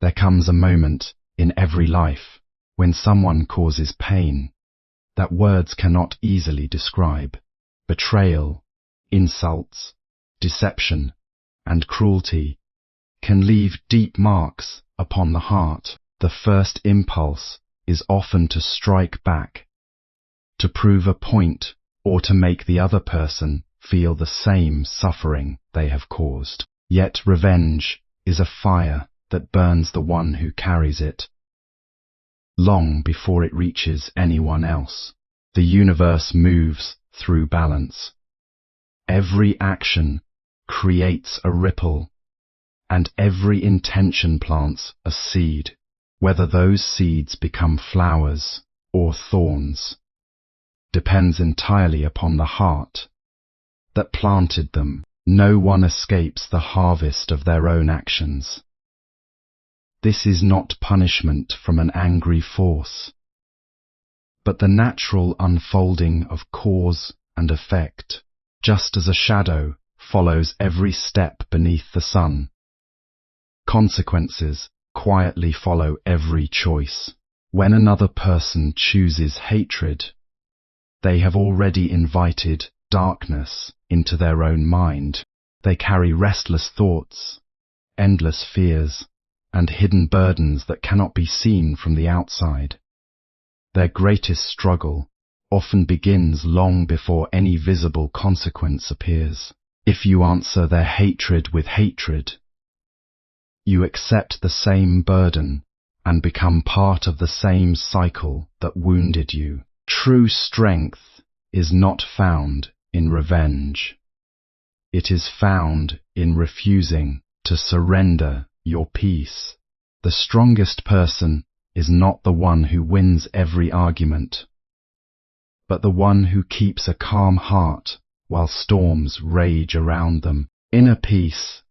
There comes a moment in every life when someone causes pain that words cannot easily describe. Betrayal, insults, deception, and cruelty can leave deep marks upon the heart. The first impulse is often to strike back, to prove a point, or to make the other person feel the same suffering they have caused. Yet revenge is a fire that burns the one who carries it long before it reaches anyone else. The universe moves through balance. Every action creates a ripple, and every intention plants a seed. Whether those seeds become flowers or thorns depends entirely upon the heart that planted them. No one escapes the harvest of their own actions. This is not punishment from an angry force, but the natural unfolding of cause and effect, just as a shadow follows every step beneath the sun. Consequences quietly follow every choice. When another person chooses hatred, they have already invited darkness into their own mind. They carry restless thoughts, endless fears, and hidden burdens that cannot be seen from the outside. Their greatest struggle often begins long before any visible consequence appears. If you answer their hatred with hatred, you accept the same burden and become part of the same cycle that wounded you. True strength is not found in revenge. It is found in refusing to surrender your peace. The strongest person is not the one who wins every argument, but the one who keeps a calm heart while storms rage around them. Inner peace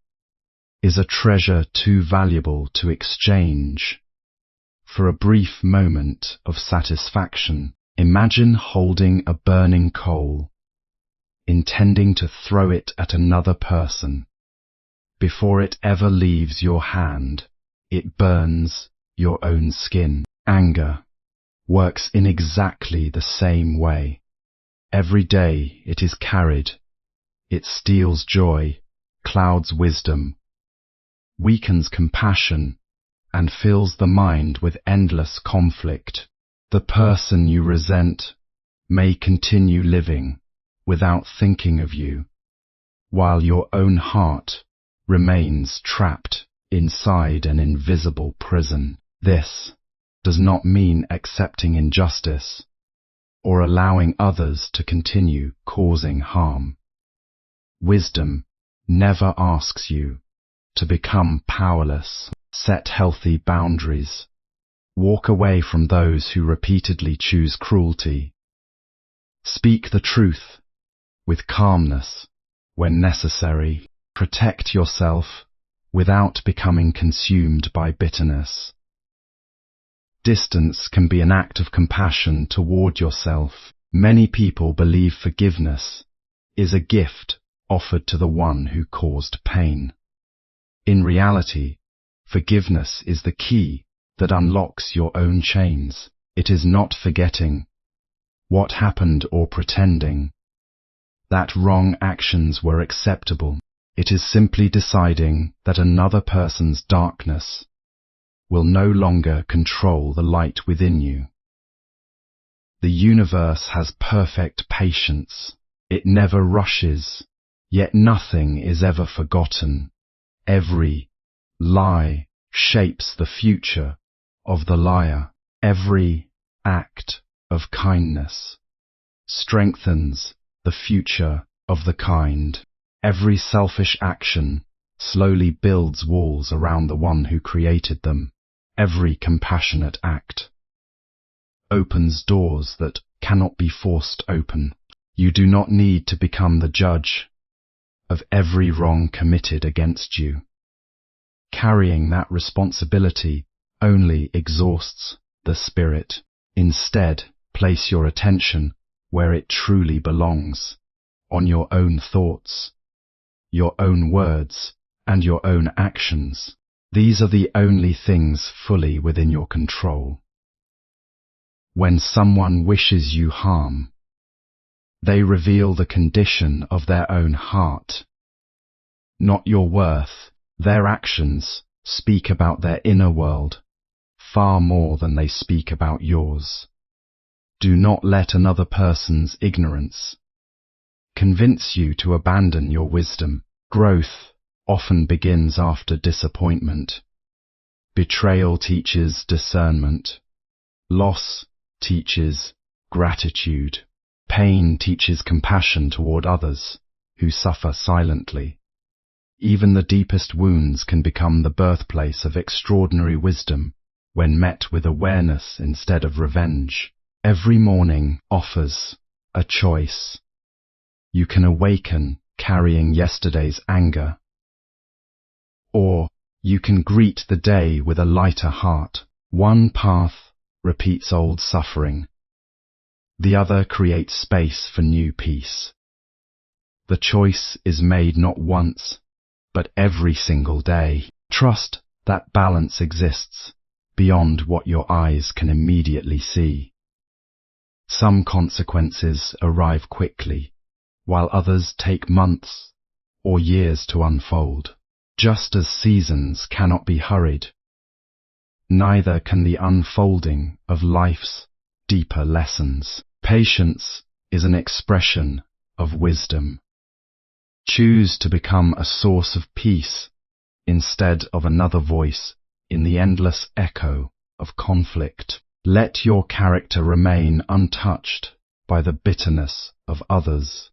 is a treasure too valuable to exchange for a brief moment of satisfaction. Imagine holding a burning coal, intending to throw it at another person. Before it ever leaves your hand, it burns your own skin. Anger works in exactly the same way. Every day it is carried. It steals joy, clouds wisdom, weakens compassion, and fills the mind with endless conflict. The person you resent may continue living without thinking of you, while your own heart remains trapped inside an invisible prison. This does not mean accepting injustice or allowing others to continue causing harm. Wisdom never asks you to become powerless. Set healthy boundaries. Walk away from those who repeatedly choose cruelty. Speak the truth with calmness when necessary. Protect yourself without becoming consumed by bitterness. Distance can be an act of compassion toward yourself. Many people believe forgiveness is a gift offered to the one who caused pain. In reality, forgiveness is the key that unlocks your own chains. It is not forgetting what happened or pretending that wrong actions were acceptable. It is simply deciding that another person's darkness will no longer control the light within you. The universe has perfect patience. It never rushes, yet nothing is ever forgotten. Every lie shapes the future of the liar. Every act of kindness strengthens the future of the kind. Every selfish action slowly builds walls around the one who created them. Every compassionate act opens doors that cannot be forced open. You do not need to become the judge of every wrong committed against you. Carrying that responsibility only exhausts the spirit. Instead, place your attention where it truly belongs, on your own thoughts, your own words, and your own actions. These are the only things fully within your control. When someone wishes you harm, they reveal the condition of their own heart, not your worth. Their actions speak about their inner world far more than they speak about yours. Do not let another person's ignorance convince you to abandon your wisdom. Growth often begins after disappointment. Betrayal teaches discernment. Loss teaches gratitude. Pain teaches compassion toward others who suffer silently. Even the deepest wounds can become the birthplace of extraordinary wisdom when met with awareness instead of revenge. Every morning offers a choice. You can awaken carrying yesterday's anger, or you can greet the day with a lighter heart. One path repeats old suffering. The other creates space for new peace. The choice is made not once, but every single day. Trust that balance exists beyond what your eyes can immediately see. Some consequences arrive quickly, while others take months or years to unfold. Just as seasons cannot be hurried, neither can the unfolding of life's deeper lessons. Patience is an expression of wisdom. Choose to become a source of peace instead of another voice in the endless echo of conflict. Let your character remain untouched by the bitterness of others.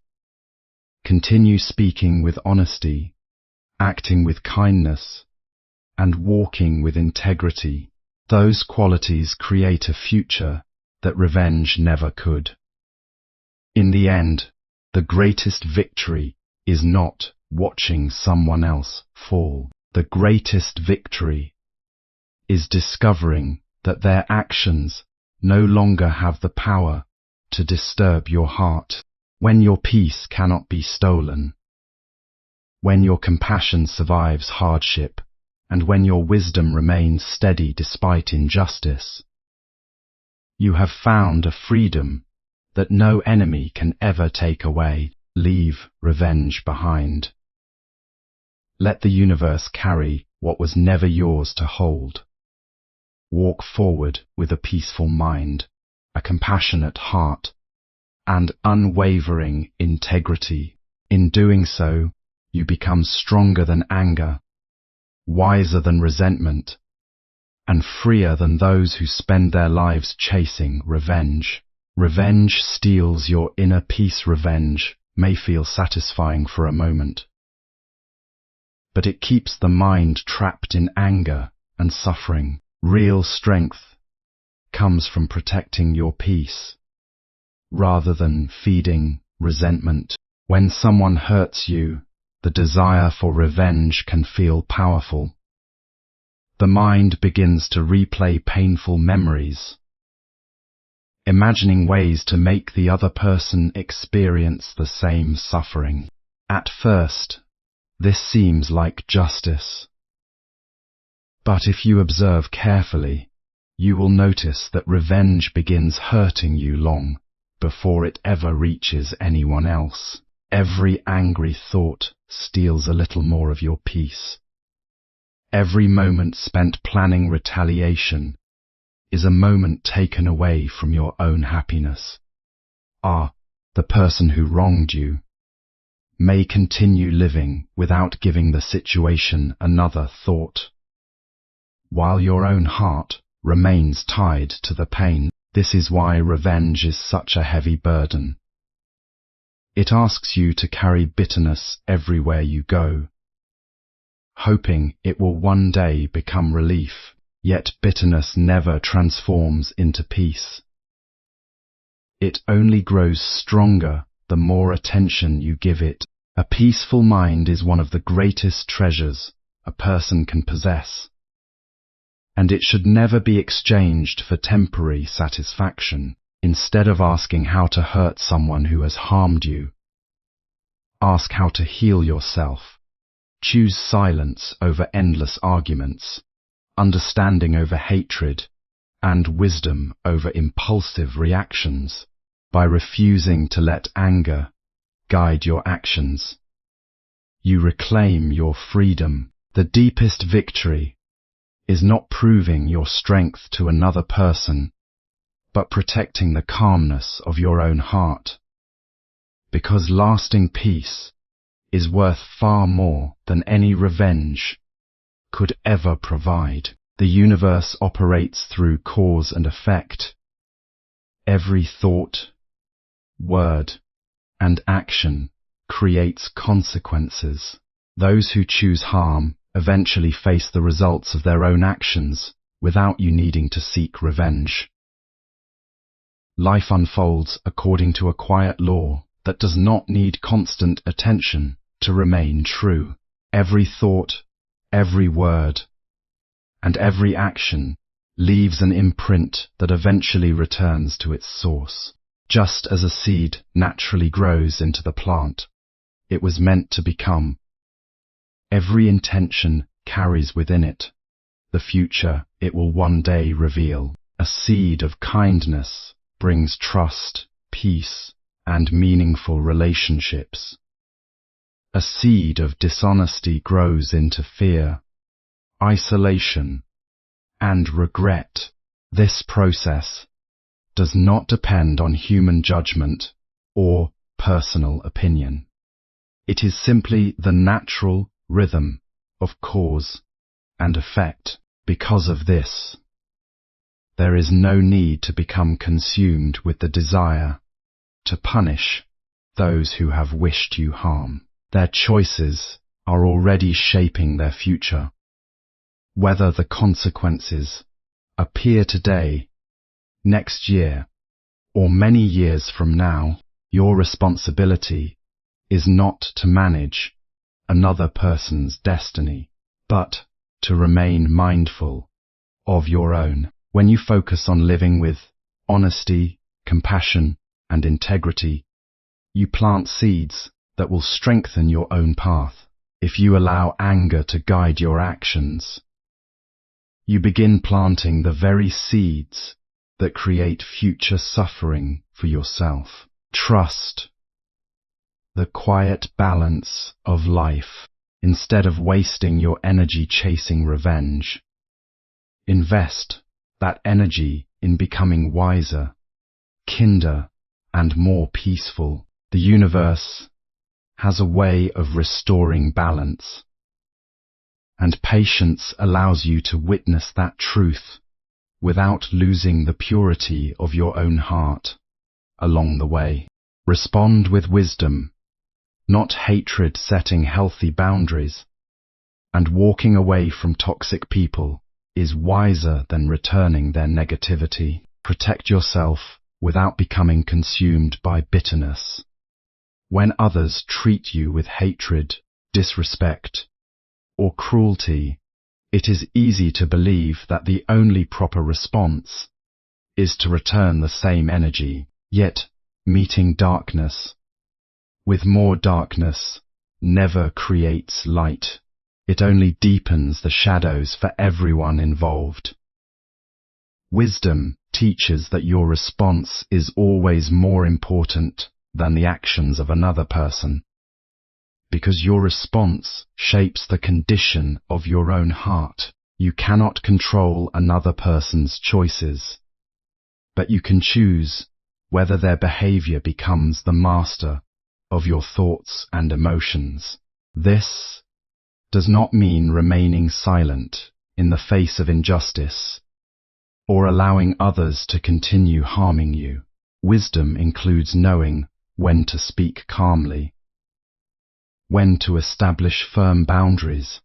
Continue speaking with honesty, acting with kindness, and walking with integrity. Those qualities create a future that revenge never could. In the end, the greatest victory is not watching someone else fall. The greatest victory is discovering that their actions no longer have the power to disturb your heart. When your peace cannot be stolen, when your compassion survives hardship, and when your wisdom remains steady despite injustice, you have found a freedom that no enemy can ever take away. Leave revenge behind. Let the universe carry what was never yours to hold. Walk forward with a peaceful mind, a compassionate heart, and unwavering integrity. In doing so, you become stronger than anger, wiser than resentment, and freer than those who spend their lives chasing revenge. Revenge steals your inner peace. Revenge may feel satisfying for a moment, but it keeps the mind trapped in anger and suffering. Real strength comes from protecting your peace, rather than feeding resentment. When someone hurts you, the desire for revenge can feel powerful. The mind begins to replay painful memories, imagining ways to make the other person experience the same suffering. At first, this seems like justice. But if you observe carefully, you will notice that revenge begins hurting you long before it ever reaches anyone else. Every angry thought steals a little more of your peace. Every moment spent planning retaliation is a moment taken away from your own happiness. The person who wronged you may continue living without giving the situation another thought, while your own heart remains tied to the pain. This is why revenge is such a heavy burden. It asks you to carry bitterness everywhere you go, hoping it will one day become relief. Yet bitterness never transforms into peace. It only grows stronger the more attention you give it. A peaceful mind is one of the greatest treasures a person can possess, and it should never be exchanged for temporary satisfaction. Instead of asking how to hurt someone who has harmed you, ask how to heal yourself Choose silence over endless arguments, understanding over hatred, and wisdom over impulsive reactions. By refusing to let anger guide your actions, you reclaim your freedom. The deepest victory is not proving your strength to another person, but protecting the calmness of your own heart. Because lasting peace is worth far more than any revenge could ever provide. The universe operates through cause and effect. Every thought, word, and action creates consequences. Those who choose harm eventually face the results of their own actions without you needing to seek revenge. Life unfolds according to a quiet law that does not need constant attention to remain true. Every thought, every word, and every action leaves an imprint that eventually returns to its source. Just as a seed naturally grows into the plant it was meant to become, every intention carries within it the future it will one day reveal. A seed of kindness brings trust, peace, and meaningful relationships. A seed of dishonesty grows into fear, isolation, and regret. This process does not depend on human judgment or personal opinion. It is simply the natural rhythm of cause and effect. Because of this, there is no need to become consumed with the desire to punish those who have wished you harm. Their choices are already shaping their future. Whether the consequences appear today, next year, or many years from now, your responsibility is not to manage another person's destiny, but to remain mindful of your own. When you focus on living with honesty, compassion, and integrity, you plant seeds that will strengthen your own path. If you allow anger to guide your actions, you begin planting the very seeds that create future suffering for yourself. Trust the quiet balance of life. Instead of wasting your energy chasing revenge, invest that energy in becoming wiser, kinder, and more peaceful. The universe has a way of restoring balance, and patience allows you to witness that truth without losing the purity of your own heart along the way. Respond with wisdom, not hatred, setting healthy boundaries and walking away from toxic people is wiser than returning their negativity. Protect yourself without becoming consumed by bitterness. When others treat you with hatred, disrespect, or cruelty, it is easy to believe that the only proper response is to return the same energy. Yet, meeting darkness with more darkness never creates light. It only deepens the shadows for everyone involved. Wisdom teaches that your response is always more important than the actions of another person, because your response shapes the condition of your own heart. You cannot control another person's choices, but you can choose whether their behavior becomes the master of your thoughts and emotions. This does not mean remaining silent in the face of injustice or allowing others to continue harming you. Wisdom includes knowing when to speak calmly, when to establish firm boundaries,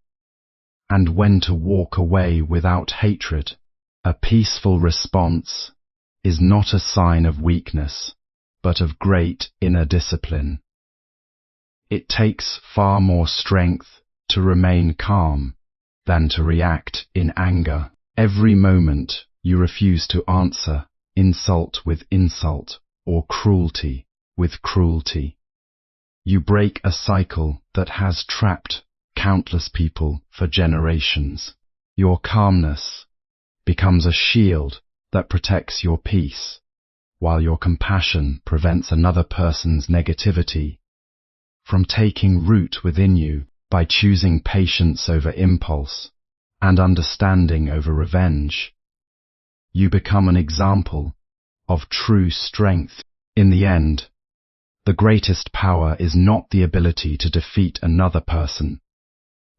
and when to walk away without hatred. A peaceful response is not a sign of weakness, but of great inner discipline. It takes far more strength to remain calm than to react in anger. Every moment you refuse to answer insult with insult or cruelty with cruelty, you break a cycle that has trapped countless people for generations. Your calmness becomes a shield that protects your peace, while your compassion prevents another person's negativity from taking root within you. By choosing patience over impulse and understanding over revenge, you become an example of true strength. In the end, the greatest power is not the ability to defeat another person,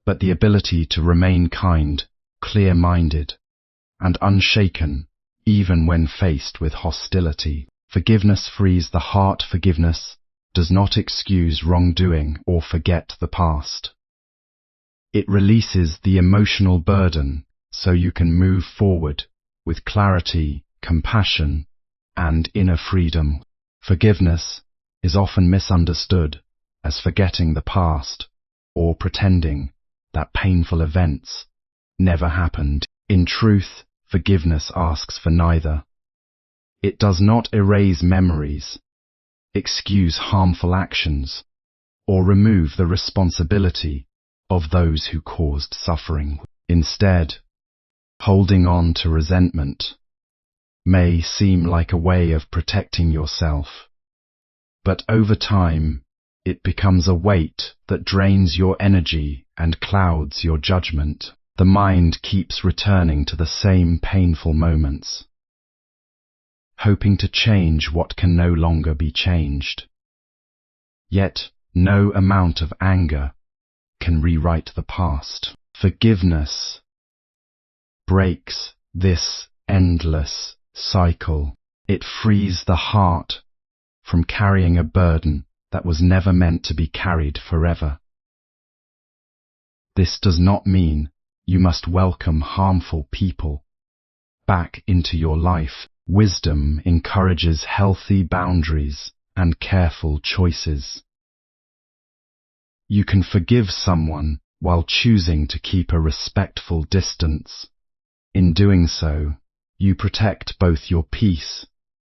but the ability to remain kind, clear-minded, and unshaken, even when faced with hostility. Forgiveness frees the heart. Forgiveness does not excuse wrongdoing or forget the past. It releases the emotional burden so you can move forward with clarity, compassion, and inner freedom. Forgiveness is often misunderstood as forgetting the past or pretending that painful events never happened. In truth, forgiveness asks for neither. It does not erase memories, excuse harmful actions, or remove the responsibility of those who caused suffering. Instead, holding on to resentment may seem like a way of protecting yourself, but over time, it becomes a weight that drains your energy and clouds your judgment. The mind keeps returning to the same painful moments, hoping to change what can no longer be changed. Yet, no amount of anger can rewrite the past. Forgiveness breaks this endless cycle. It frees the heart from carrying a burden that was never meant to be carried forever. This does not mean you must welcome harmful people back into your life. Wisdom encourages healthy boundaries and careful choices. You can forgive someone while choosing to keep a respectful distance. In doing so, you protect both your peace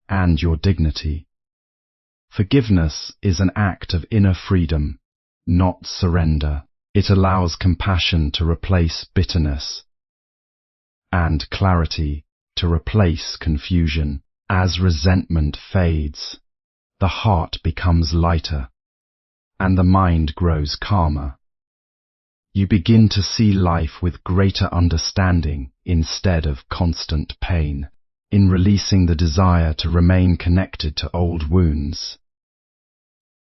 and your dignity. Forgiveness is an act of inner freedom, not surrender. It allows compassion to replace bitterness and clarity to replace confusion. As resentment fades, the heart becomes lighter and the mind grows calmer. You begin to see life with greater understanding instead of constant pain. In releasing the desire to remain connected to old wounds,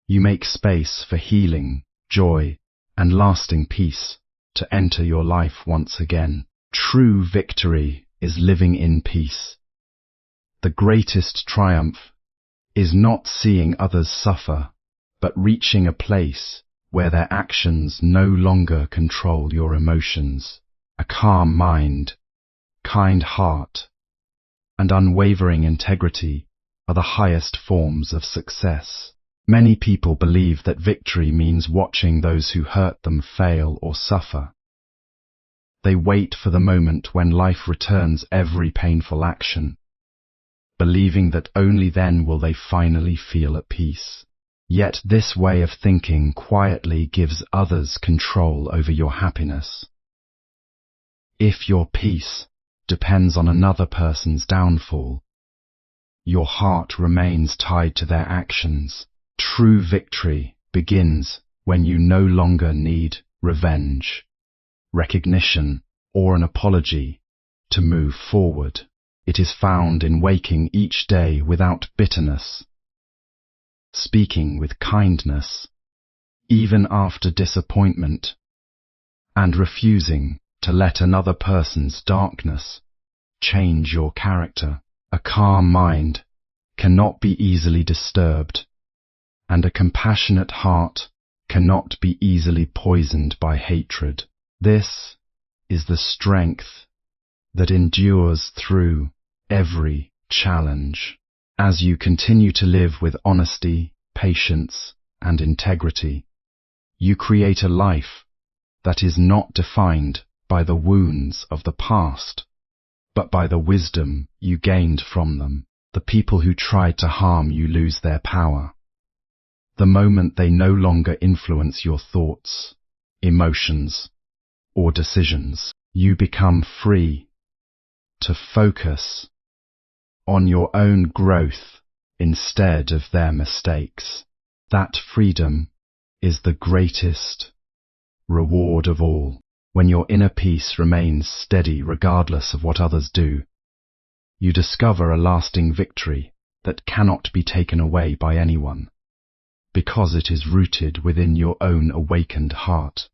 you make space for healing, joy, and lasting peace to enter your life once again. True victory is living in peace. The greatest triumph is not seeing others suffer, but reaching a place where their actions no longer control your emotions. A calm mind, kind heart, and unwavering integrity are the highest forms of success. Many people believe that victory means watching those who hurt them fail or suffer. They wait for the moment when life returns every painful action, believing that only then will they finally feel at peace. Yet this way of thinking quietly gives others control over your happiness. If your peace depends on another person's downfall, your heart remains tied to their actions. True victory begins when you no longer need revenge, recognition, or an apology to move forward. It is found in waking each day without bitterness, speaking with kindness, even after disappointment, and refusing to let another person's darkness change your character. A calm mind cannot be easily disturbed, and a compassionate heart cannot be easily poisoned by hatred. This is the strength that endures through every challenge. As you continue to live with honesty, patience, and integrity, you create a life that is not defined by the wounds of the past, but by the wisdom you gained from them. The people who tried to harm you lose their power the moment they no longer influence your thoughts, emotions, or decisions. You become free to focus on your own growth instead of their mistakes. That freedom is the greatest reward of all. When your inner peace remains steady regardless of what others do, you discover a lasting victory that cannot be taken away by anyone, because it is rooted within your own awakened heart.